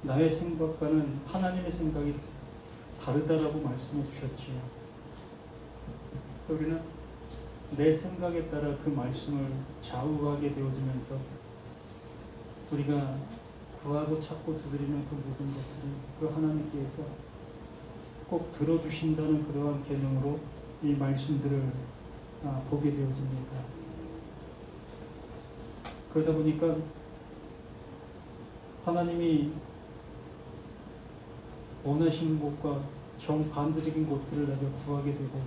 나의 생각과는 하나님의 생각이 다르다라고 말씀해 주셨지요. 그래서 우리는 내 생각에 따라 그 말씀을 좌우하게 되어지면서 우리가 구하고 찾고 두드리는 그 모든 것들이 그 하나님께서 꼭 들어주신다는 그러한 개념으로 이 말씀들을 보게 되어집니다. 그러다 보니까 하나님이 원하시는 곳과 정반대적인 곳들을 내가 구하게 되고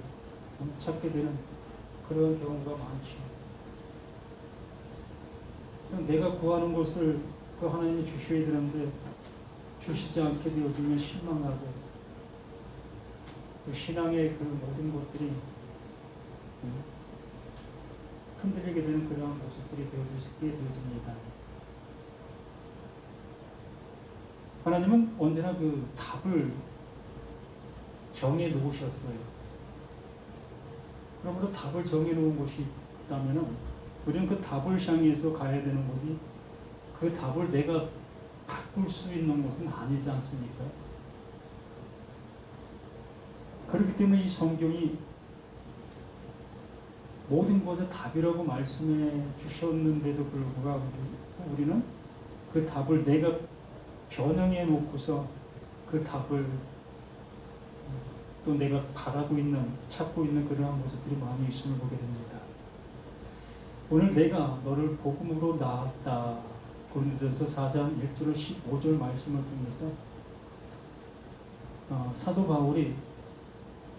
찾게 되는 그런 경우가 많죠. 그래서 내가 구하는 것을 그 하나님이 주셔야 되는데 주시지 않게 되어지면 실망하고 또 신앙의 그 모든 것들이 흔들리게 되는 그러한 모습들이 되어지게 되어집니다. 하나님은 언제나 그 답을 정해 놓으셨어요. 그러므로 답을 정해 놓은 것이 있다면 우리는 그 답을 향해서 가야 되는 거지 그 답을 내가 바꿀 수 있는 것은 아니지 않습니까? 그렇기 때문에 이 성경이 모든 것의 답이라고 말씀해 주셨는데도 불구하고 우리는 그 답을 내가 변형해 놓고서 그 답을 또 내가 바라고 있는, 찾고 있는 그러한 모습들이 많이 있음을 보게 됩니다. 오늘 내가 너를 복음으로 낳았다. 고린도전서 4장 1절 15절 말씀을 통해서 사도 바울이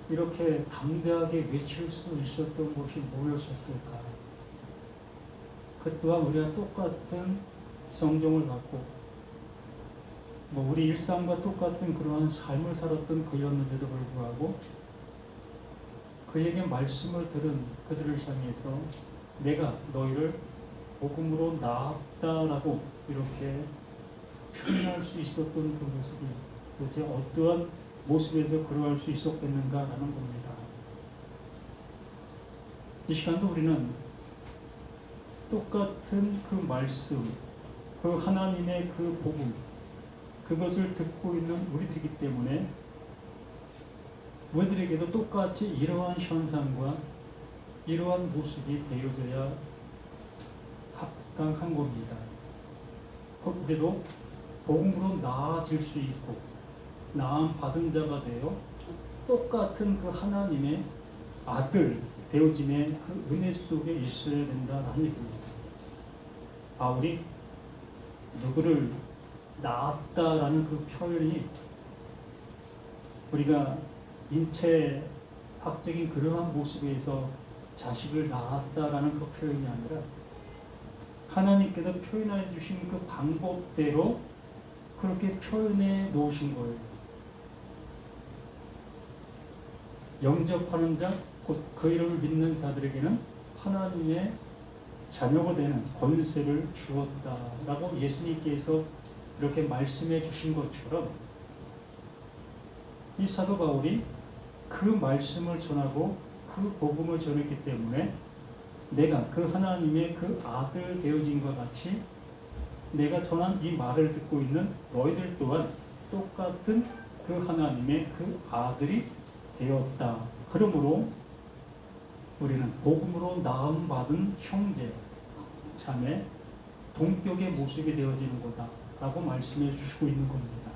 이렇게 담대하게 외칠 수 있었던 것이 무엇이었을까? 그 또한 우리가 똑같은 성경을 갖고 우리 일상과 똑같은 그러한 삶을 살았던 그였는데도 불구하고 그에게 말씀을 들은 그들을 향해서 내가 너희를 복음으로 낳았다라고 이렇게 표현할 수 있었던 그 모습이 도대체 어떠한 모습에서 그러할 수 있었겠는가라는 겁니다. 이 시간도 우리는 똑같은 그 말씀, 그 하나님의 그 복음, 그것을 듣고 있는 우리들이기 때문에 우리들에게도 똑같이 이러한 현상과 이러한 모습이 되어져야 합당한 겁니다. 그때도 복음으로 나아질 수 있고 나음 받은 자가 되어 똑같은 그 하나님의 아들 되어짐의 그 은혜 속에 있어야 된다라는 얘기입니다. 바울이 누구를 낳았다라는 그 표현이 우리가 인체학적인 그러한 모습에서 자식을 낳았다라는 그 표현이 아니라 하나님께서 표현해 주신 그 방법대로 그렇게 표현해 놓으신 거예요. 영접하는 자, 곧 그 이름을 믿는 자들에게는 하나님의 자녀가 되는 권세를 주었다라고 예수님께서 이렇게 말씀해 주신 것처럼 이 사도 바울이 그 말씀을 전하고 그 복음을 전했기 때문에 내가 그 하나님의 그 아들 되어진과 같이 내가 전한 이 말을 듣고 있는 너희들 또한 똑같은 그 하나님의 그 아들이 되었다. 그러므로 우리는 복음으로 낳음 받은 형제, 자매, 동격의 모습이 되어지는 거다 라고 말씀해 주시고 있는 겁니다.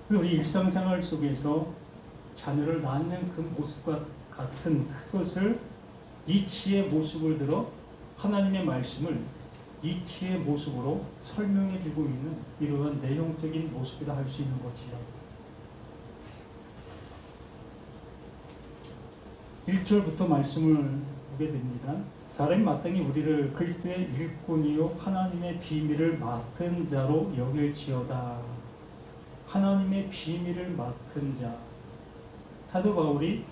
우리 일상생활 속에서 자녀를 낳는 그 모습과 같은 그것을 이치의 모습을 들어 하나님의 말씀을 이치의 모습으로 설명해 주고 있는 이러한 내용적인 모습이라 할 수 있는 것이요. 1절부터 말씀을 보게 됩니다. 사람이 마땅히 우리를 그리스도의 일꾼이요 하나님의 비밀을 맡은 자로 여길지어다. 하나님의 비밀을 맡은 자. 사도 바울이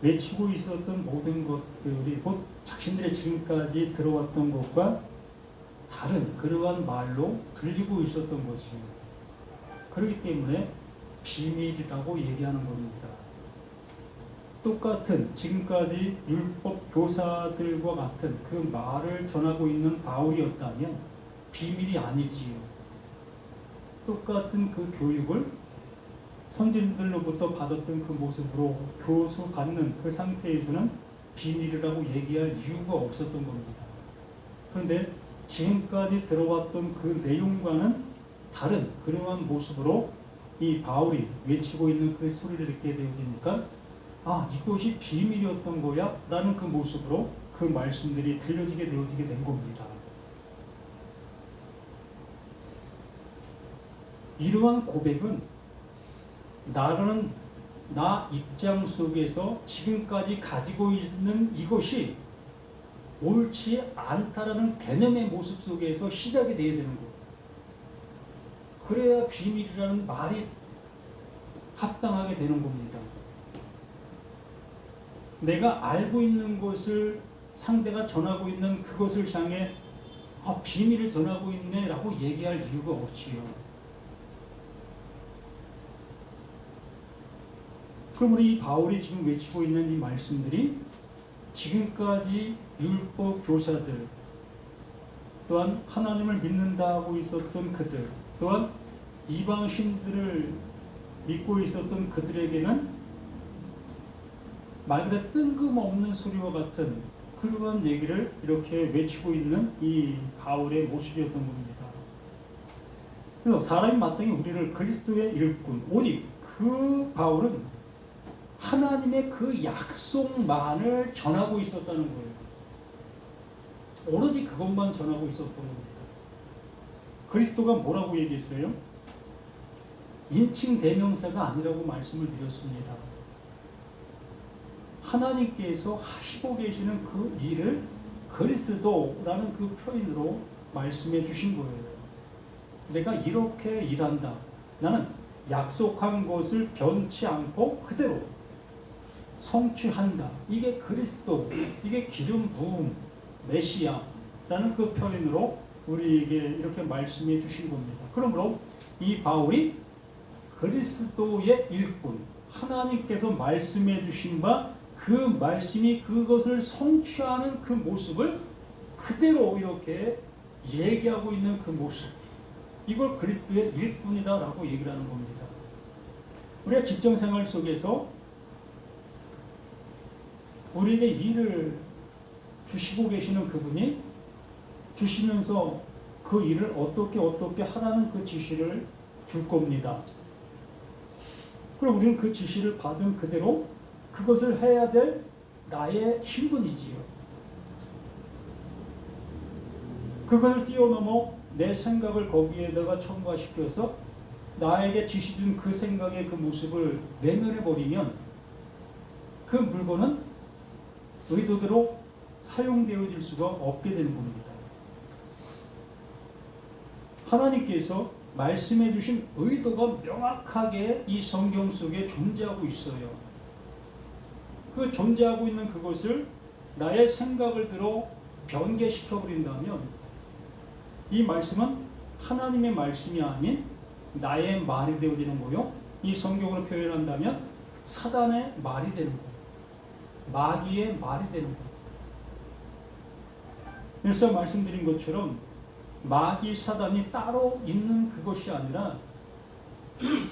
외치고 있었던 모든 것들이 곧 자신들의 지금까지 들어왔던 것과 다른 그러한 말로 들리고 있었던 것이에요. 그렇기 때문에 비밀이라고 얘기하는 겁니다. 똑같은 지금까지 율법 교사들과 같은 그 말을 전하고 있는 바울이었다면 비밀이 아니지요. 똑같은 그 교육을 선진들로부터 받았던 그 모습으로 교수받는 그 상태에서는 비밀이라고 얘기할 이유가 없었던 겁니다. 그런데 지금까지 들어왔던 그 내용과는 다른 그러한 모습으로 이 바울이 외치고 있는 그 소리를 듣게 되어지니까 이것이 비밀이었던 거야? 라는 그 모습으로 그 말씀들이 들려지게 되어지게 된 겁니다. 이러한 고백은 나 입장 속에서 지금까지 가지고 있는 이것이 옳지 않다라는 개념의 모습 속에서 시작이 되어야 되는 거예요. 그래야 비밀이라는 말이 합당하게 되는 겁니다. 내가 알고 있는 것을 상대가 전하고 있는 그것을 향해 비밀을 전하고 있네 라고 얘기할 이유가 없지요. 그럼 우리 바울이 지금 외치고 있는 이 말씀들이 지금까지 율법 교사들, 또한 하나님을 믿는다고 있었던 그들, 또한 이방신들을 믿고 있었던 그들에게는 말 그대로 뜬금없는 소리와 같은 그러한 얘기를 이렇게 외치고 있는 이 바울의 모습이었던 겁니다. 그래서 사람이 마땅히 우리를 그리스도의 일꾼, 오직 그 바울은 하나님의 그 약속만을 전하고 있었다는 거예요. 오로지 그것만 전하고 있었던 겁니다. 그리스도가 뭐라고 얘기했어요? 인칭 대명사가 아니라고 말씀을 드렸습니다. 하나님께서 하시고 계시는 그 일을 그리스도라는 그 표현으로 말씀해 주신 거예요. 내가 이렇게 일한다. 나는 약속한 것을 변치 않고 그대로 성취한다. 이게 그리스도, 이게 기름 부음, 메시아라는 그 표현으로 우리에게 이렇게 말씀해 주신 겁니다. 그러므로 이 바울이 그리스도의 일꾼, 하나님께서 말씀해 주신 바 그 말씀이 그것을 성취하는 그 모습을 그대로 이렇게 얘기하고 있는 그 모습, 이걸 그리스도의 일꾼이다 라고 얘기를 하는 겁니다. 우리가 직장생활 속에서 우리에게 일을 주시고 계시는 그분이 주시면서 그 일을 어떻게 하라는 그 지시를 줄 겁니다. 그럼 우리는 그 지시를 받은 그대로 그것을 해야 될 나의 신분이지요. 그것을 뛰어넘어 내 생각을 거기에다가 첨가시켜서 나에게 지시 준 그 생각의 그 모습을 외면해버리면 그 물건은 의도대로 사용되어질 수가 없게 되는 겁니다. 하나님께서 말씀해 주신 의도가 명확하게 이 성경 속에 존재하고 있어요. 그 존재하고 있는 그것을 나의 생각을 들어 변개시켜 버린다면 이 말씀은 하나님의 말씀이 아닌 나의 말이 되어지는 거요. 이 성경으로 표현한다면 사단의 말이 되는 거예요. 마귀의 말이 되는 겁니다. 그래서 말씀드린 것처럼 마귀 사단이 따로 있는 그것이 아니라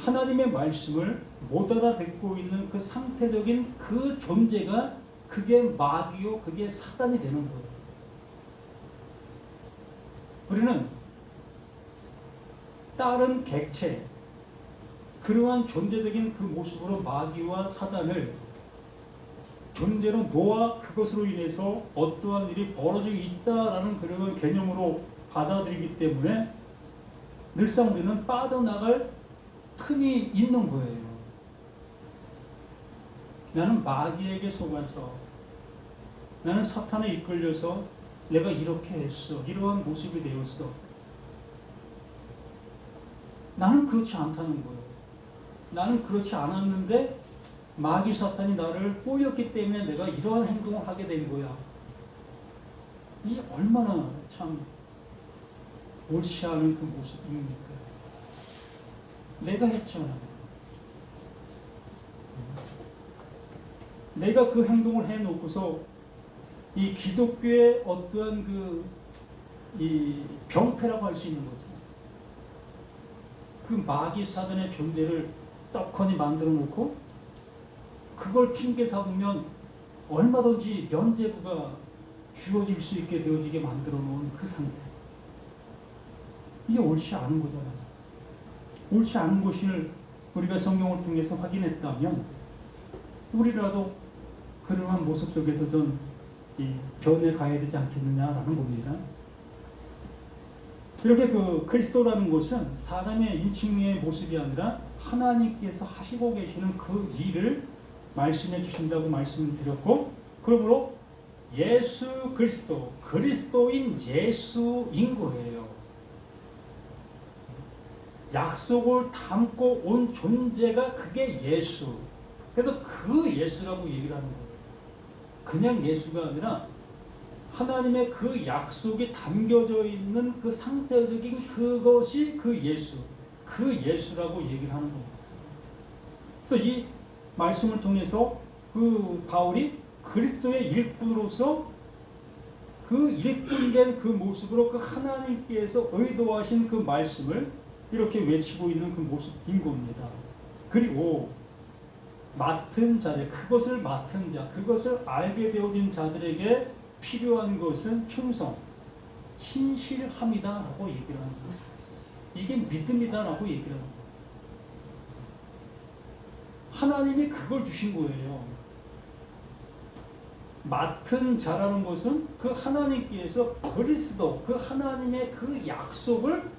하나님의 말씀을 못 알아듣고 있는 그 상태적인 그 존재가 그게 마귀요, 그게 사단이 되는 거예요. 우리는 다른 객체, 그러한 존재적인 그 모습으로 마귀와 사단을 존재로 놓아 그것으로 인해서 어떠한 일이 벌어지고 있다라는 그런 개념으로 받아들이기 때문에 늘상 우리는 빠져나갈 틈이 있는 거예요. 나는 마귀에게 속아서, 나는 사탄에 이끌려서 내가 이렇게 했어, 이러한 모습이 되었어. 나는 그렇지 않다는 거예요. 나는 그렇지 않았는데 마귀 사탄이 나를 꼬였기 때문에 내가 이러한 행동을 하게 된 거야. 이 얼마나 참 옳지 않은 그 모습입니까? 내가 했잖아요. 내가 그 행동을 해놓고서 이 기독교의 어떠한 이 병폐라고 할 수 있는 거죠. 그 마귀 사단의 존재를 떡하니 만들어 놓고 그걸 핑계 삼으면 얼마든지 면죄부가 주어질 수 있게 되어지게 만들어 놓은 그 상태. 이게 옳지 않은 거잖아요. 옳지 않은 것을 우리가 성경을 통해서 확인했다면 우리라도 그러한 모습 속에서 좀 변해 가야 되지 않겠느냐라는 겁니다. 이렇게 그 그리스도라는 것은 사람의 인칭의 모습이 아니라 하나님께서 하시고 계시는 그 일을 말씀해 주신다고 말씀을 드렸고, 그러므로 예수 그리스도, 그리스도인 예수인 거예요. 약속을 담고 온 존재가 그게 예수. 그래서 그 예수라고 얘기를 하는 거예요. 그냥 예수가 아니라 하나님의 그 약속이 담겨져 있는 그 상태적인 그것이 그 예수, 그 예수라고 얘기를 하는 겁니다. 그래서 이 말씀을 통해서 그 바울이 그리스도의 일꾼으로서 그 일꾼된 그 모습으로 그 하나님께서 의도하신 그 말씀을 이렇게 외치고 있는 그 모습인 겁니다. 그리고 맡은 자들, 그것을 맡은 자, 그것을 알게 되어진 자들에게 필요한 것은 충성, 신실함이다라고 얘기를 하는 거예요. 이게 믿음이다라고 얘기를 하는 거예요. 하나님이 그걸 주신 거예요. 맡은 자라는 것은 그 하나님께서 그리스도, 그 하나님의 그 약속을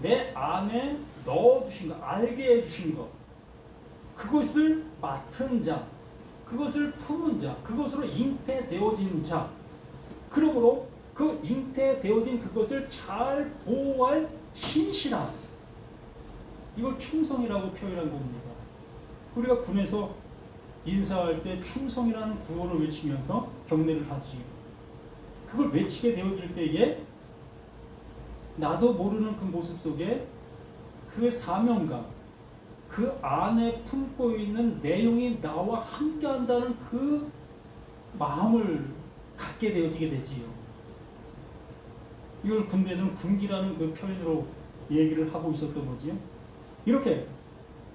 내 안에 넣어주신 것, 알게 해주신 것, 그것을 맡은 자, 그것을 품은 자, 그것으로 잉태되어진 자, 그러므로 그 잉태되어진 그것을 잘 보호할 신실함, 이걸 충성이라고 표현한 겁니다. 우리가 군에서 인사할 때 충성이라는 구호를 외치면서 경례를 하지. 그걸 외치게 되어질 때에 나도 모르는 그 모습 속에 그 사명감, 그 안에 품고 있는 내용이 나와 함께 한다는 그 마음을 갖게 되어지게 되지요. 이걸 군대에서는 군기라는 그 표현으로 얘기를 하고 있었던 거지요. 이렇게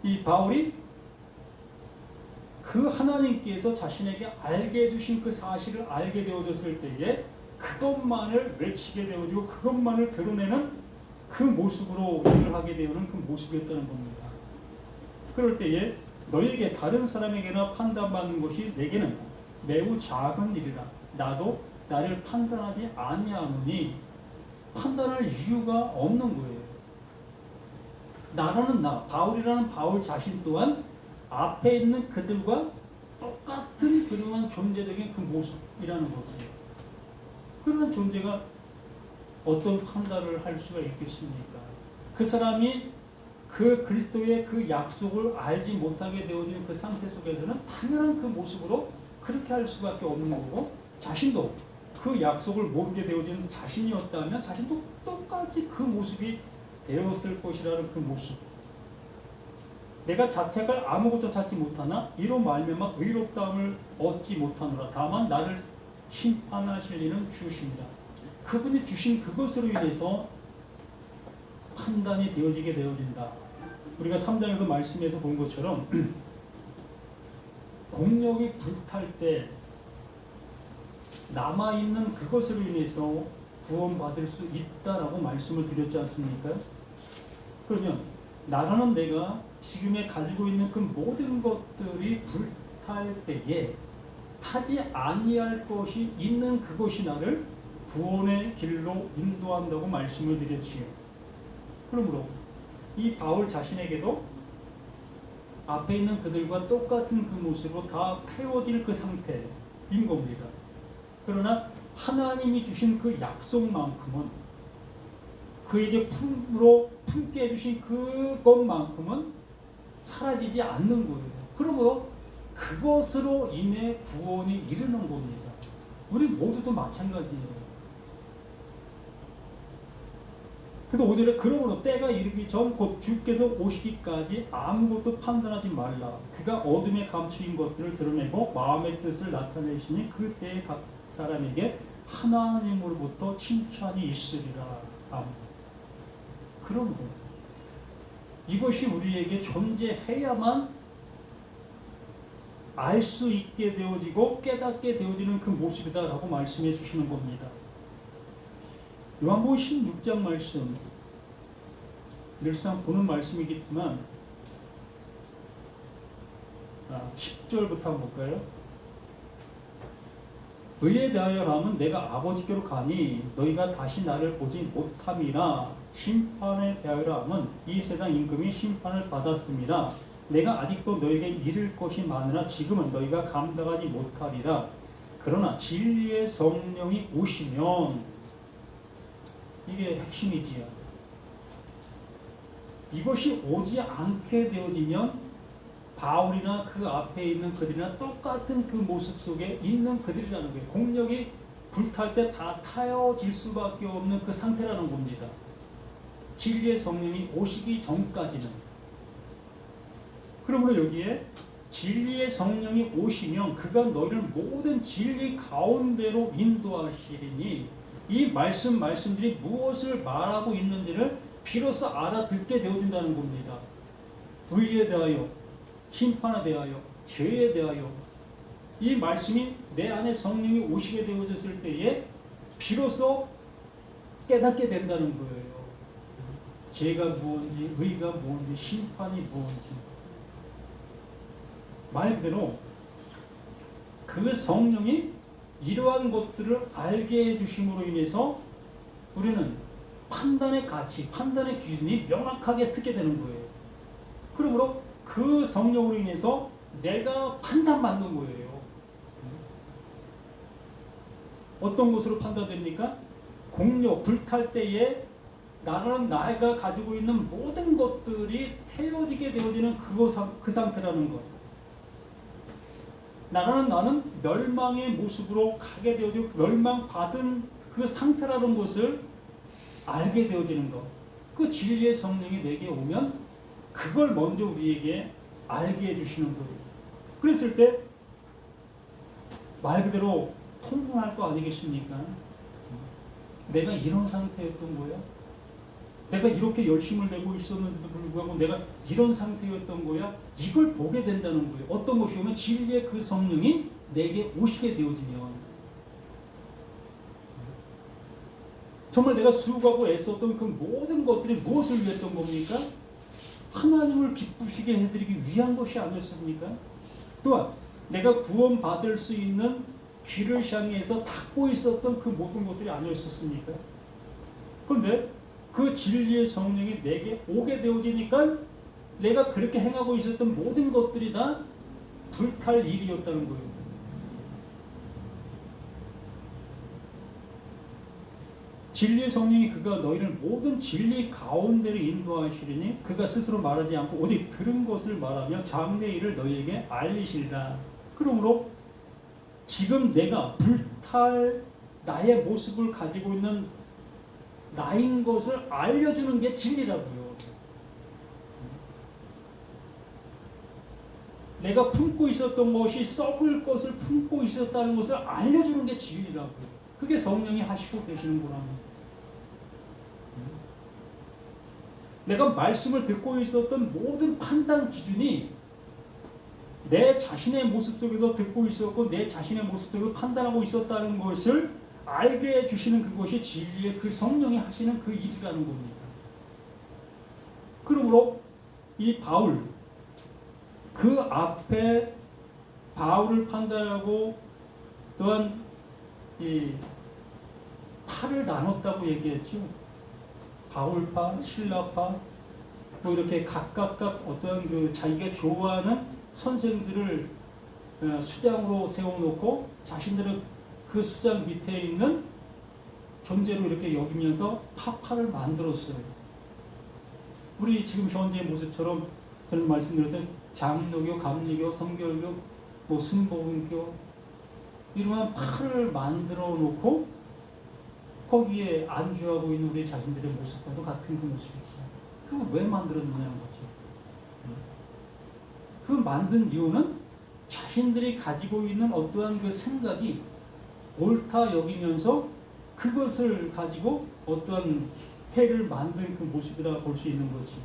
이 바울이 그 하나님께서 자신에게 알게 해주신 그 사실을 알게 되어졌을 때에 그것만을 외치게 되어지고 그것만을 드러내는 그 모습으로 일을 하게 되는 그 모습이었다는 겁니다. 그럴 때에 너에게 다른 사람에게나 판단받는 것이 내게는 매우 작은 일이라. 나도 나를 판단하지 아니하노니 판단할 이유가 없는 거예요. 나라는 나, 바울이라는 바울 자신 또한 앞에 있는 그들과 똑같은 그러한 존재적인 그 모습이라는 거지. 그런 존재가 어떤 판단을 할 수가 있겠습니까? 그 사람이 그 그리스도의 그 약속을 알지 못하게 되어진 그 상태 속에서는 당연한 그 모습으로 그렇게 할 수밖에 없는 거고, 자신도 그 약속을 모르게 되어진 자신이었다면 자신도 똑같이 그 모습이 되었을 것이라는 그 모습. 내가 자책을 아무것도 찾지 못하나 이로 말미암아 의롭다함을 얻지 못하노라. 다만 나를 심판하실 이는 주시니라. 그분이 주신 그것으로 인해서 판단이 되어지게 되어진다. 우리가 3장에도 말씀에서 본 것처럼 공력이 불탈 때 남아있는 그것으로 인해서 구원받을 수 있다라고 말씀을 드렸지 않습니까? 그러면 나라는 내가 지금에 가지고 있는 그 모든 것들이 불탈 때에 타지 아니할 것이 있는 그것이 나를 구원의 길로 인도한다고 말씀을 드렸지요. 그러므로 이 바울 자신에게도 앞에 있는 그들과 똑같은 그 모습으로 다 태워질 그 상태인 겁니다. 그러나 하나님이 주신 그 약속만큼은, 그에게 품게 해주신 그것만큼은 사라지지 않는 거예요. 그러므로 그것으로 인해 구원이 이르는 겁니다. 우리 모두도 마찬가지예요. 그래서 5절에 그러므로 때가 이르기 전 곧 주께서 오시기까지 아무것도 판단하지 말라. 그가 어둠에 감추인 것들을 드러내고 마음의 뜻을 나타내시니 그 때에 각 사람에게 하나님으로부터 칭찬이 있으리라. 아멘. 그러므로 이것이 우리에게 존재해야만 알 수 있게 되어지고 깨닫게 되어지는 그 모습이다라고 말씀해 주시는 겁니다. 요한복음 16장 말씀, 늘상 보는 말씀이겠지만 10절부터 한번 볼까요? 의에 대하여라면 내가 아버지께로 가니 너희가 다시 나를 보지 못함이라. 심판에 대하여라면 이 세상 임금이 심판을 받았습니다. 내가 아직도 너에게 이를 것이 많으나 지금은 너희가 감당하지 못하리라. 그러나 진리의 성령이 오시면, 이게 핵심이지요. 이것이 오지 않게 되어지면 바울이나 그 앞에 있는 그들이나 똑같은 그 모습 속에 있는 그들이라는 거예요. 공력이 불탈 때 다 타여질 수밖에 없는 그 상태라는 겁니다. 진리의 성령이 오시기 전까지는. 그러므로 여기에 진리의 성령이 오시면 그가 너희를 모든 진리 가운데로 인도하시리니, 이 말씀들이 무엇을 말하고 있는지를 비로소 알아듣게 되어진다는 겁니다. 의에 대하여, 심판에 대하여, 죄에 대하여, 이 말씀이 내 안에 성령이 오시게 되어졌을 때에 비로소 깨닫게 된다는 거예요. 죄가 무엇인지, 의가 무엇인지, 심판이 무엇인지. 말 그대로 그 성령이 이러한 것들을 알게 해주심으로 인해서 우리는 판단의 가치, 판단의 기준이 명확하게 서게 되는 거예요. 그러므로 그 성령으로 인해서 내가 판단받는 거예요. 어떤 것으로 판단됩니까? 공력, 불탈 때에 내가 가지고 있는 모든 것들이 태워지게 되어지는 그 상태라는 것. 나는 멸망의 모습으로 가게 되어지고 멸망받은 그 상태라는 것을 알게 되어지는 것. 그 진리의 성령이 내게 오면 그걸 먼저 우리에게 알게 해주시는 거예요. 그랬을 때 말 그대로 통분할 거 아니겠습니까? 내가 이런 상태였던 거야? 내가 이렇게 열심을 내고 있었는데도 불구하고 내가 이런 상태였던 거야? 이걸 보게 된다는 거예요. 어떤 것이 오면 진리의 그 성령이 내게 오시게 되어지면, 정말 내가 수고하고 애썼던 그 모든 것들이 무엇을 위했던 겁니까? 하나님을 기쁘시게 해드리기 위한 것이 아니었습니까? 또한 내가 구원받을 수 있는 길을 향해서 닦고 있었던 그 모든 것들이 아니었습니까? 그런데 그 진리의 성령이 내게 오게 되어지니까 내가 그렇게 행하고 있었던 모든 것들이 다 불탈 일이었다는 거예요. 진리의 성령이 그가 너희를 모든 진리 가운데로 인도하시리니 그가 스스로 말하지 않고 오직 들은 것을 말하며 장래 일을 너희에게 알리시리라. 그러므로 지금 내가 불탈 나의 모습을 가지고 있는 나인 것을 알려주는 게 진리라고요. 내가 품고 있었던 것이 썩을 것을 품고 있었다는 것을 알려주는 게 진리라고요. 그게 성령이 하시고 계시는 거랍니다. 내가 말씀을 듣고 있었던 모든 판단 기준이 내 자신의 모습 속에서 듣고 있었고 내 자신의 모습 속에서 판단하고 있었다는 것을 알게 해주시는 그것이 진리의 그 성령이 하시는 그 일이라는 겁니다. 그러므로 이 바울, 그 앞에 바울을 판단하고 또한 이 파를 나눴다고 얘기했죠. 바울파, 신라파, 뭐 이렇게 각각 어떤 그 자기가 좋아하는 선생들을 수장으로 세워놓고 자신들은 그 수장 밑에 있는 존재로 이렇게 여기면서 파파를 만들었어요. 우리 지금 현재의 모습처럼 저는 말씀드렸던 장로교, 감리교, 성결교, 뭐 순복음교 이러한 파를 만들어 놓고 거기에 안주하고 있는 우리 자신들의 모습과도 같은 그 모습이지. 그걸 왜 만들었느냐는 거죠. 그 만든 이유는 자신들이 가지고 있는 어떠한 그 생각이 옳다 여기면서 그것을 가지고 어떠한 해를 만든 그 모습이라 볼 수 있는 거지.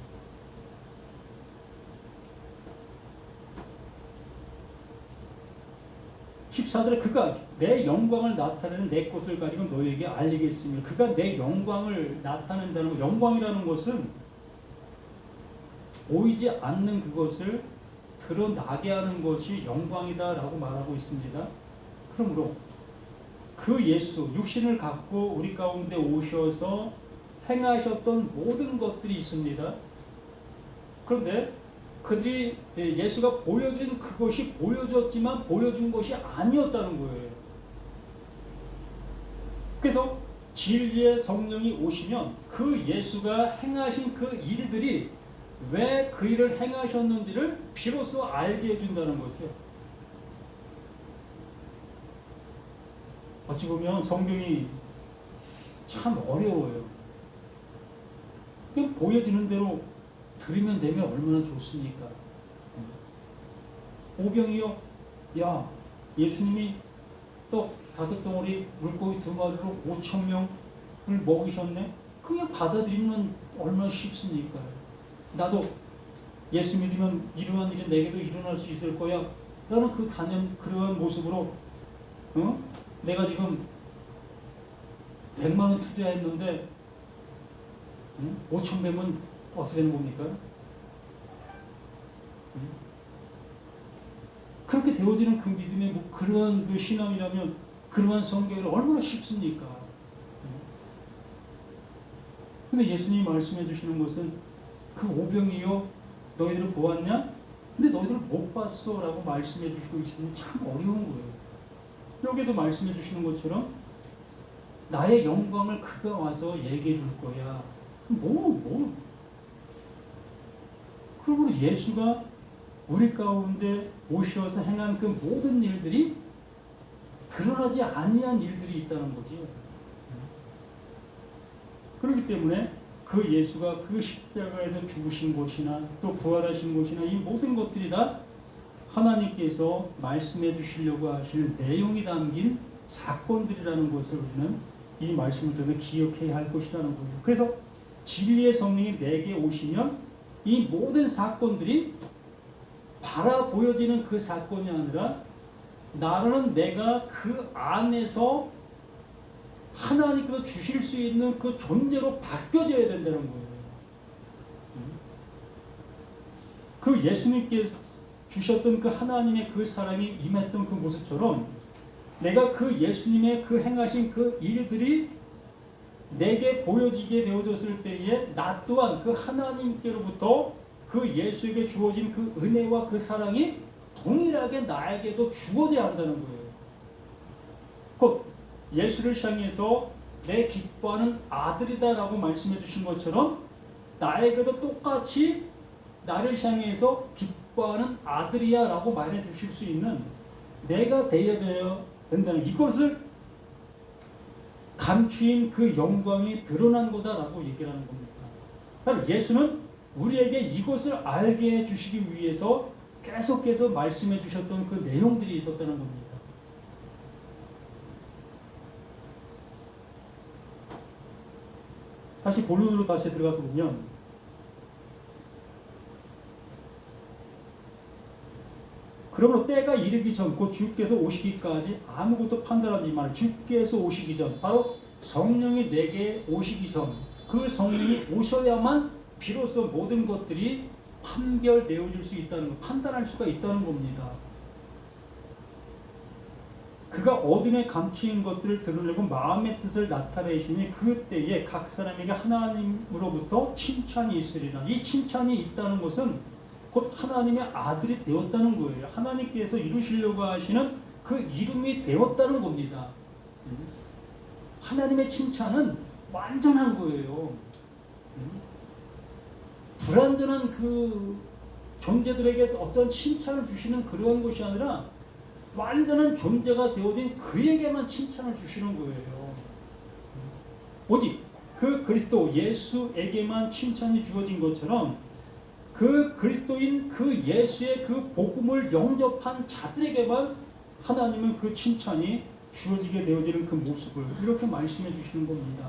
14절에 그가 내 영광을 나타내는 내 것을 가지고 너희에게 알리겠으며, 그가 내 영광을 나타낸다는 것, 영광이라는 것은 보이지 않는 그것을 드러나게 하는 것이 영광이다라고 말하고 있습니다. 그러므로 그 예수, 육신을 갖고 우리 가운데 오셔서 행하셨던 모든 것들이 있습니다. 그런데 그들이 예수가 보여준 그것이 보여줬지만 보여준 것이 아니었다는 거예요. 그래서 진리의 성령이 오시면 그 예수가 행하신 그 일들이 왜 그 일을 행하셨는지를 비로소 알게 해준다는 거죠. 어찌 보면 성경이 참 어려워요. 그냥 보여지는 대로 들으면 되면 얼마나 좋습니까? 오병이요, 야, 예수님이 떡 5덩어리 물고기 2마리로 5,000명을 먹이셨네? 그냥 받아들이면 얼마나 쉽습니까? 나도 예수 믿으면 이러한 일이 내게도 일어날 수 있을 거야 라는 그러한 모습으로 내가 지금 100만 원 투자했는데 5,100원 어떻게 되는 겁니까? 그렇게 되어지는 그 믿음의 뭐 그러한 그 신앙이라면, 그러한 성경이 얼마나 쉽습니까? 근데 예수님이 말씀해 주시는 것은 그 오병이요, 너희들을 보았냐? 근데 너희들을 못 봤어 라고 말씀해 주시고 있으니 참 어려운 거예요. 여기도 말씀해 주시는 것처럼 나의 영광을 그가 와서 얘기해 줄 거야. 그러므로 예수가 우리 가운데 오셔서 행한 그 모든 일들이 드러나지 아니한 일들이 있다는 거지. 그렇기 때문에 그 예수가 그 십자가에서 죽으신 것이나 또 부활하신 것이나 이 모든 것들이 다 하나님께서 말씀해 주시려고 하시는 내용이 담긴 사건들이라는 것을 우리는 이 말씀을 통해 기억해야 할 것이라는 거예요. 그래서 진리의 성령이 내게 오시면 이 모든 사건들이 바라 보여지는 그 사건이 아니라 나는 내가 그 안에서 하나님께서 주실 수 있는 그 존재로 바뀌어져야 된다는 거예요. 그 예수님께서 주셨던 그 하나님의 그 사랑이 임했던 그 모습처럼 내가 그 예수님의 그 행하신 그 일들이 내게 보여지게 되어졌을 때에 나 또한 그 하나님께로부터 그 예수에게 주어진 그 은혜와 그 사랑이 동일하게 나에게도 주어져야 한다는 거예요. 곧 예수를 향해서 내 기뻐하는 아들이다라고 말씀해 주신 것처럼 나에게도 똑같이 나를 향해서 기뻐하는 아들이야 라고 말해 주실 수 있는 내가 되어야 된다는, 이것을 감추인 그 영광이 드러난 거다라고 얘기를 하는 겁니다. 바로 예수는 우리에게 이것을 알게 해주시기 위해서 계속해서 말씀해 주셨던 그 내용들이 있었다는 겁니다. 다시 본론으로 다시 들어가서 보면 그러므로 때가 이르기 전 곧 주께서 오시기까지 아무것도 판단하지 말라. 주께서 오시기 전, 바로 성령이 내게 오시기 전, 그 성령이 오셔야만 비로소 모든 것들이 판별되어질 수 있다는 것, 판단할 수가 있다는 겁니다. 그가 어둠에 감추인 것들을 드러내고 마음의 뜻을 나타내시니 그때에 각 사람에게 하나님으로부터 칭찬이 있으리라. 이 칭찬이 있다는 것은 곧 하나님의 아들이 되었다는 거예요. 하나님께서 이루시려고 하시는 그 이름이 되었다는 겁니다. 하나님의 칭찬은 완전한 거예요. 불완전한 그 존재들에게 어떤 칭찬을 주시는 그러한 것이 아니라 완전한 존재가 되어진 그에게만 칭찬을 주시는 거예요. 오직 그 그리스도 예수에게만 칭찬이 주어진 것처럼 그 그리스도인 그 예수의 그 복음을 영접한 자들에게만 하나님은 그 칭찬이 주어지게 되어지는 그 모습을 이렇게 말씀해 주시는 겁니다.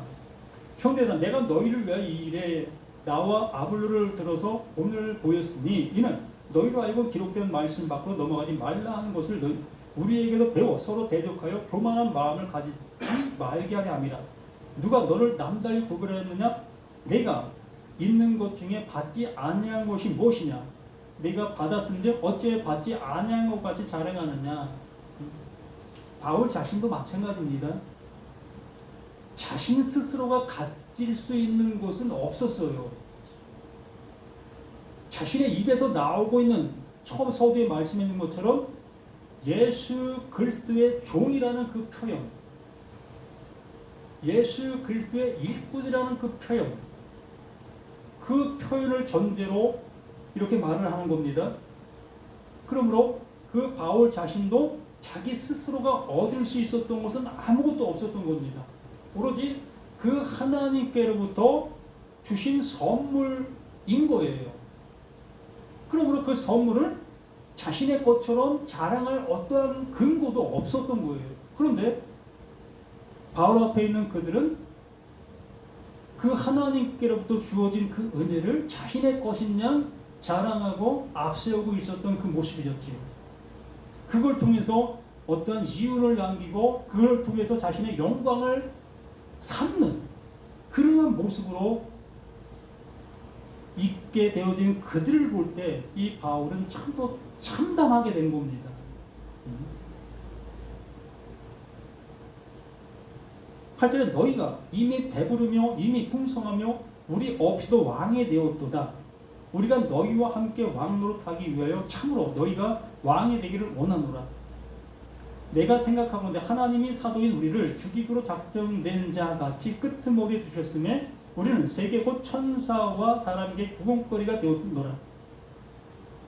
형제들아, 내가 너희를 위하여 이 일에 나와 아볼로를 들어서 본을 보였으니 이는 너희로 알고 기록된 말씀 밖으로 넘어가지 말라 하는 것을 우리에게도 배워 서로 대적하여 교만한 마음을 가지지 말게 하려 함이라. 누가 너를 남달리 구별하였느냐? 내가 있는 것 중에 받지 아니한 것이 무엇이냐? 내가 받았은즉 어찌 받지 아니한 것 같이 자랑하느냐? 바울 자신도 마찬가지입니다. 자신 스스로가 가질 수 있는 것은 없었어요. 자신의 입에서 나오고 있는 처음 서두에 말씀해 준 것처럼 예수 그리스도의 종이라는 그 표현, 예수 그리스도의 일꾼이라는 그 표현, 그 표현을 전제로 이렇게 말을 하는 겁니다. 그러므로 그 바울 자신도 자기 스스로가 얻을 수 있었던 것은 아무것도 없었던 겁니다. 오로지 그 하나님께로부터 주신 선물인 거예요. 그러므로 그 선물을 자신의 것처럼 자랑할 어떠한 근거도 없었던 거예요. 그런데 바울 앞에 있는 그들은 그 하나님께로부터 주어진 그 은혜를 자신의 것인 양 자랑하고 앞세우고 있었던 그 모습이었지요. 그걸 통해서 어떠한 이윤을 남기고 그걸 통해서 자신의 영광을 삼는 그러한 모습으로 있게 되어진 그들을 볼 때 이 바울은 참으로 참담하게 된 겁니다. 8절에 너희가 이미 배부르며 이미 풍성하며 우리 없이도 왕이 되었도다. 우리가 너희와 함께 왕노릇하기 위하여 참으로 너희가 왕이 되기를 원하노라. 내가 생각하건대 하나님이 사도인 우리를 죽이기로 작정된 자 같이 끄트머리에 두셨음에 우리는 세계 곧 천사와 사람에게 구경거리가 되었노라.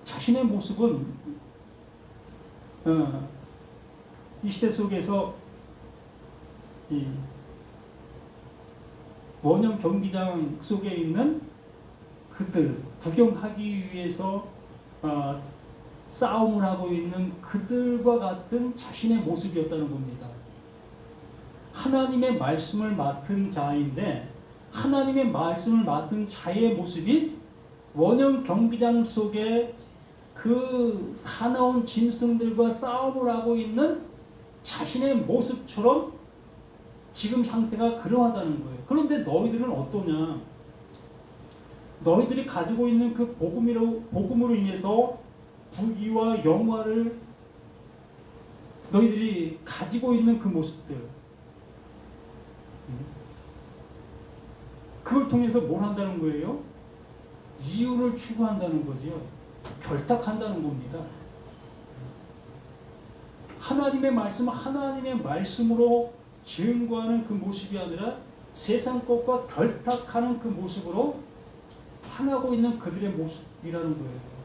자신의 모습은 이 시대 속에서 이 원형 경기장 속에 있는 그들 구경하기 위해서 싸움을 하고 있는 그들과 같은 자신의 모습이었다는 겁니다. 하나님의 말씀을 맡은 자인데 하나님의 말씀을 맡은 자의 모습이 원형 경기장 속에 그 사나운 짐승들과 싸움을 하고 있는 자신의 모습처럼 지금 상태가 그러하다는 거예요. 그런데 너희들은 어떠냐? 너희들이 가지고 있는 그 복음으로 인해서 부귀와 영화를 너희들이 가지고 있는 그 모습들, 그걸 통해서 뭘 한다는 거예요? 이윤을 추구한다는 거지요. 결탁한다는 겁니다. 하나님의 말씀, 하나님의 말씀으로 증거하는 그 모습이 아니라 세상 것과 결탁하는 그 모습으로 향하고 있는 그들의 모습이라는 거예요.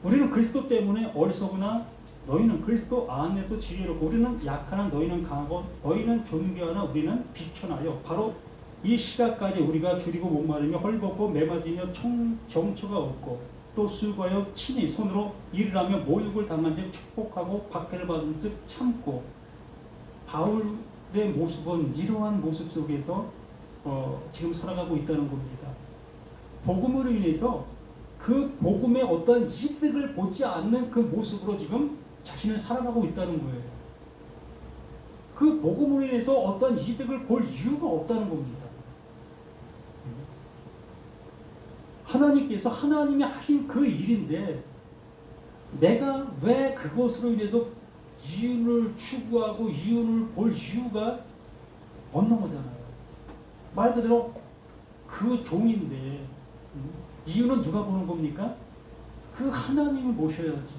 우리는 그리스도 때문에 어리석으나 너희는 그리스도 안에서 지혜롭고 우리는 약하나 너희는 강하고 너희는 존귀하나 우리는 비천하여 바로 이 시각까지 우리가 줄이고 목마르며 헐벗고 매맞으며 정처가 없고 또 수고하여 친히 손으로 일을 하며 모욕을 당한 즉 축복하고 박해를 받은 즉 참고. 바울의 모습은 이러한 모습 속에서 지금 살아가고 있다는 겁니다. 복음으로 인해서 그 복음의 어떤 이득을 보지 않는 그 모습으로 지금 자신을 살아가고 있다는 거예요. 그 복음으로 인해서 어떤 이득을 볼 이유가 없다는 겁니다. 하나님께서 하나님이 하신 그 일인데 내가 왜 그것으로 인해서 이윤을 추구하고 이윤을 볼 이유가 없는 거잖아요. 말 그대로 그 종인데 이유는 누가 보는 겁니까? 그 하나님을 모셔야지.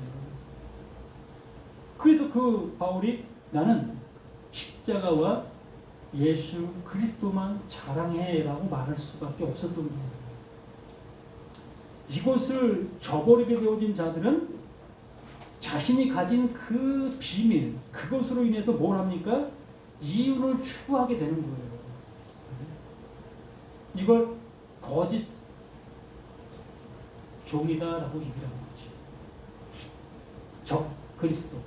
그래서 그 바울이 나는 십자가와 예수 그리스도만 자랑해 라고 말할 수밖에 없었던 거예요. 이것을 저버리게 되어진 자들은 자신이 가진 그 비밀, 그것으로 인해서 뭘 합니까? 이윤을 추구하게 되는 거예요. 이걸 거짓 종이다라고 얘기를 하는 거죠. 적 그리스도.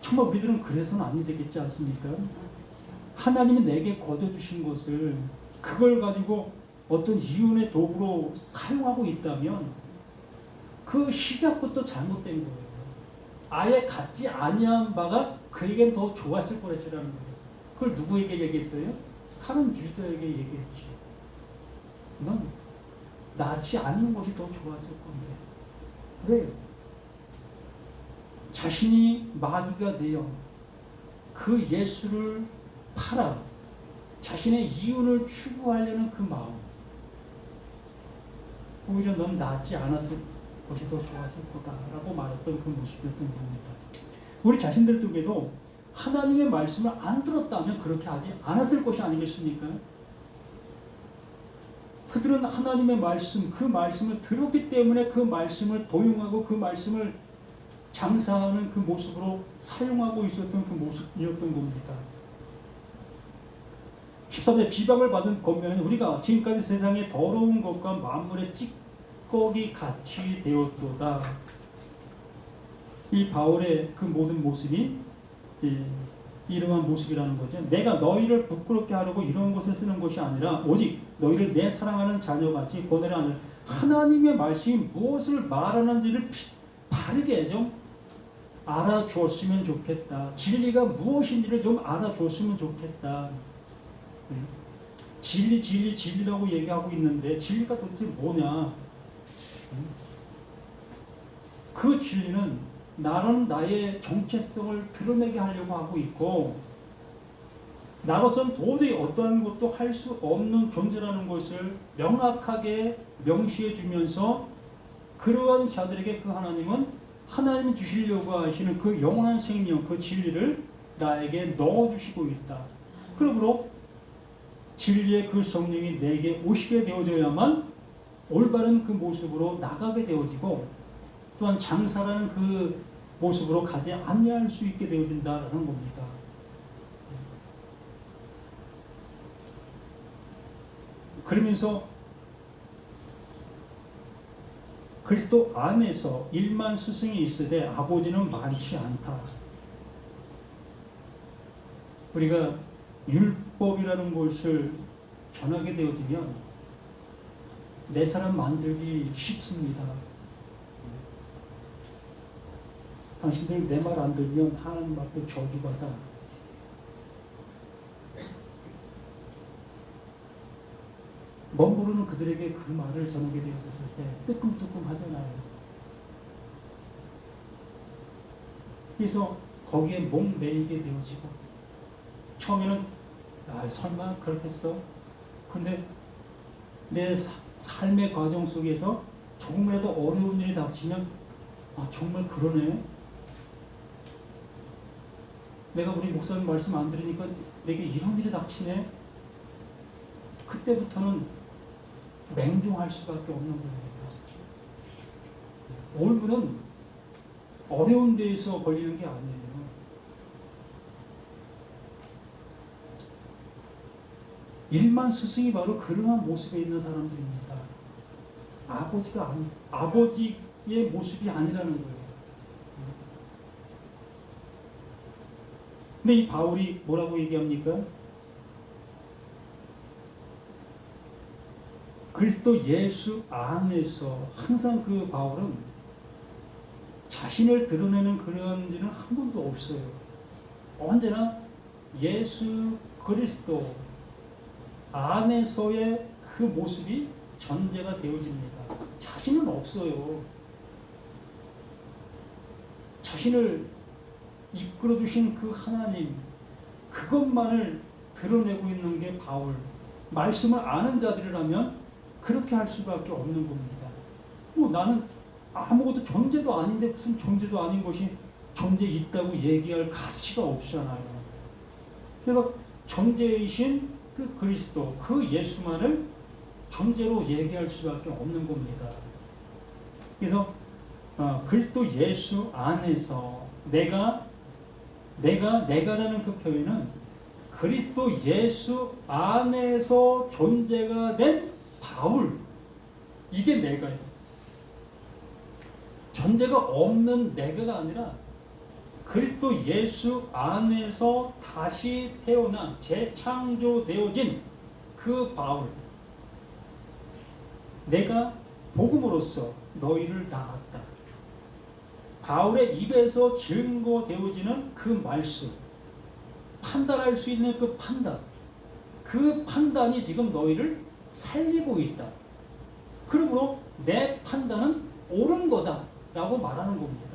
정말 우리들은 그래서는 아니 되겠지 않습니까? 하나님이 내게 거둬주신 것을 그걸 가지고 어떤 이윤의 도구로 사용하고 있다면 그 시작부터 잘못된 거예요. 아예 갖지 아니한 바가 그에겐 더 좋았을 거라는 거예요. 그걸 누구에게 얘기했어요? 칼은 유다에게 얘기했죠. 넌 낳지 않는 것이 더 좋았을 건데. 왜? 자신이 마귀가 되어 그 예수를 팔아 자신의 이윤을 추구하려는 그 마음, 오히려 넌 낳지 않았을 것이 더 좋았을 거다라고 말했던 그 모습이었던 겁니다. 우리 자신들 쪽에도 하나님의 말씀을 안 들었다면 그렇게 하지 않았을 것이 아니겠습니까? 그들은 하나님의 말씀, 그 말씀을 들었기 때문에 그 말씀을 도용하고 그 말씀을 장사하는 그 모습으로 사용하고 있었던 그 모습이었던 겁니다. 13절 비방을 받은 권면은 우리가 지금까지 세상의 더러운 것과 만물의 찌꺼기 같이 되었도다. 이 바울의 그 모든 모습이 이러한 모습이라는 거죠. 내가 너희를 부끄럽게 하려고 이런 것을 쓰는 것이 아니라 오직 너희를 내 사랑하는 자녀같이 권하려 하는 하나님의 말씀이 무엇을 말하는지를 바르게 좀 알아주었으면 좋겠다. 진리가 무엇인지를 좀 알아주었으면 좋겠다. 진리라고 얘기하고 있는데 진리가 도대체 뭐냐? 그 진리는 나는 나의 정체성을 드러내게 하려고 하고 있고 나로서는 도저히 어떠한 것도 할 수 없는 존재라는 것을 명확하게 명시해 주면서 그러한 자들에게 그 하나님은 하나님이 주시려고 하시는 그 영원한 생명, 그 진리를 나에게 넣어주시고 있다. 그러므로 진리의 그 성령이 내게 오시게 되어져야만 올바른 그 모습으로 나가게 되어지고 또한 장사라는 그 모습으로 가지 아니할 수 있게 되어진다라는 겁니다. 그러면서 그리스도 안에서 1만 스승이 있으되 아버지는 많지 않다. 우리가 율법이라는 것을 전하게 되어지면 내 사람 만들기 쉽습니다. 당신들 내 말 안 들으면 하나님 앞에 저주받아. 멋모르는 그들에게 그 말을 전하게 되어졌을 때 뜨끔뜨끔 하잖아요. 그래서 거기에 목매이게 되어지고 처음에는 설마 그렇겠어? 근데 내 삶의 과정 속에서 조금이라도 어려운 일이 닥치면 정말 그러네. 내가 우리 목사님 말씀 안 들으니까 내게 이런 일이 닥치네. 그때부터는 맹종할 수밖에 없는 거예요. 올무는 어려운 데에서 걸리는 게 아니에요. 일만 스승이 바로 그러한 모습에 있는 사람들입니다. 아버지의 모습이 아니라는 거예요. 근데 이 바울이 뭐라고 얘기합니까? 그리스도 예수 안에서 항상 그 바울은 자신을 드러내는 그런 일은 한 번도 없어요. 언제나 예수 그리스도 안에서의 그 모습이 전제가 되어집니다. 자신은 없어요. 자신을 이끌어주신 그 하나님, 그것만을 드러내고 있는 게 바울. 말씀을 아는 자들이라면 그렇게 할 수밖에 없는 겁니다. 나는 아무것도 존재도 아닌데 무슨 존재도 아닌 것이 존재 있다고 얘기할 가치가 없잖아요. 그래서 존재이신 그 그리스도, 그 예수만을 존재로 얘기할 수밖에 없는 겁니다. 그래서 그리스도 예수 안에서 내가라는 그 표현은 그리스도 예수 안에서 존재가 된 바울, 이게 내가예요. 존재가 없는 내가가 아니라 그리스도 예수 안에서 다시 태어나 재창조되어진 그 바울, 내가 복음으로써 너희를 낳았다. 바울의 입에서 증거되어지는 그 말씀, 판단할 수 있는 그 판단, 그 판단이 지금 너희를 살리고 있다. 그러므로 내 판단은 옳은 거다 라고 말하는 겁니다.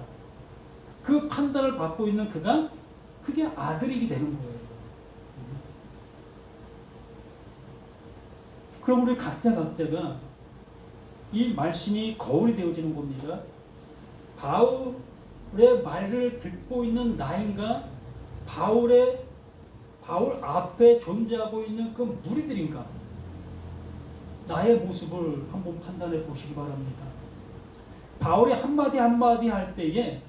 그 판단을 받고 있는 그가, 그게 아들이게 되는 거예요. 그럼 우리 각자가 이 말씀이 거울이 되어지는 겁니다. 바울의 말을 듣고 있는 나인가, 바울 앞에 존재하고 있는 그 무리들인가, 나의 모습을 한번 판단해 보시기 바랍니다. 바울이 한마디 한마디 할 때에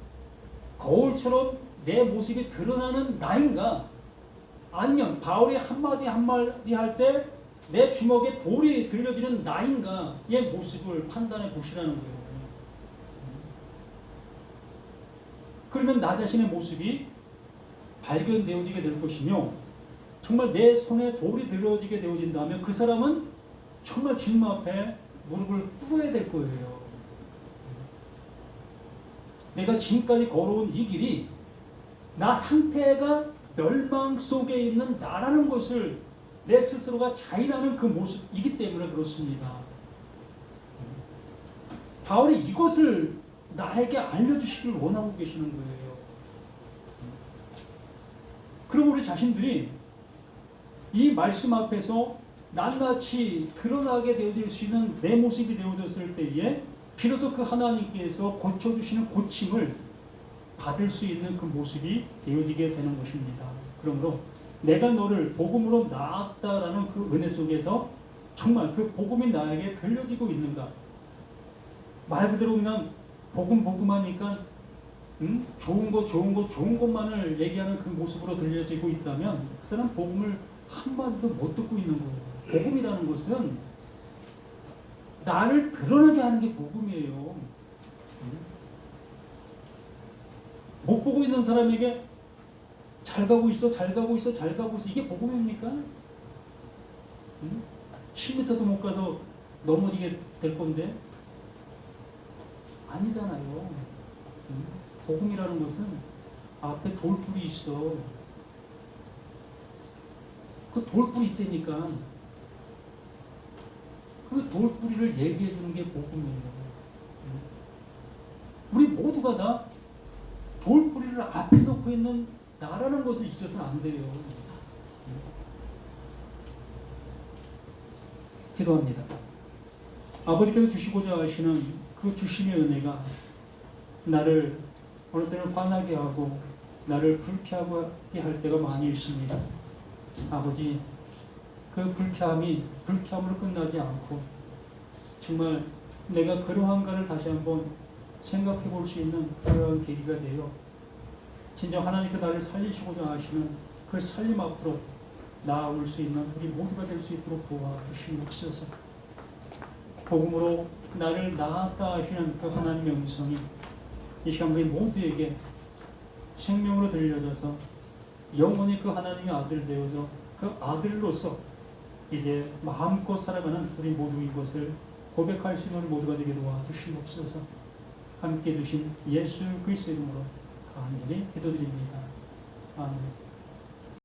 거울처럼 내 모습이 드러나는 나인가, 아니면 바울이 한마디 한마디 할 때 내 주먹에 돌이 들려지는 나인가의 모습을 판단해 보시라는 거예요. 그러면 나 자신의 모습이 발견되어지게 될 것이며, 정말 내 손에 돌이 들어지게 되어진다면 그 사람은 정말 주님 앞에 무릎을 꿇어야 될 거예요. 내가 지금까지 걸어온 이 길이 나 상태가 멸망 속에 있는 나라는 것을 내 스스로가 자인하는 그 모습이기 때문에 그렇습니다. 바울이 이것을 나에게 알려주시길 원하고 계시는 거예요. 그럼 우리 자신들이 이 말씀 앞에서 낱낱이 드러나게 되어질 수 있는 내 모습이 되어졌을 때에 비로소 그 하나님께서 고쳐주시는 고침을 받을 수 있는 그 모습이 되어지게 되는 것입니다. 그러므로 내가 너를 복음으로 낳았다라는 그 은혜 속에서 정말 그 복음이 나에게 들려지고 있는가? 말 그대로 그냥 복음 하니까 좋은 것만을 얘기하는 그 모습으로 들려지고 있다면 그 사람 복음을 한마디도 못 듣고 있는 거예요. 복음이라는 것은 나를 드러나게 하는 게 복음이에요. 못 보고 있는 사람에게 잘 가고 있어 이게 복음입니까? 10m도 못 가서 넘어지게 될 건데 아니잖아요. 복음이라는 것은 앞에 돌불이 있어. 그 돌불이 있다니까 그 돌뿌리를 얘기해 주는 게 복음이에요. 우리 모두가 다 돌뿌리를 앞에 놓고 있는 나라는 것을 잊어서는 안 돼요. 기도합니다. 아버지께서 주시고자 하시는 그 주심의 은혜가 나를 어느 때는 화나게 하고 나를 불쾌하게 할 때가 많이 있습니다. 아버지, 그 불쾌함으로 끝나지 않고 정말 내가 그러한가를 다시 한번 생각해 볼 수 있는 그러한 계기가 되어 진정 하나님께 나를 살리시고자 하시는 그 살림 앞으로 나아올 수 있는 우리 모두가 될 수 있도록 도와주시옵소서. 복음으로 나를 낳았다 하시는 그 하나님의 음성이 이 시간 우리 모두에게 생명으로 들려져서 영원히 그 하나님의 아들 되어서 그 아들로서 이제 마음껏 살아가는 우리 모두 이것을 고백할 수 있는 우리 모두가 되게 도와주시옵소서. 함께 해주신 예수 그리스도의 이름으로 간절히 기도드립니다. 아멘.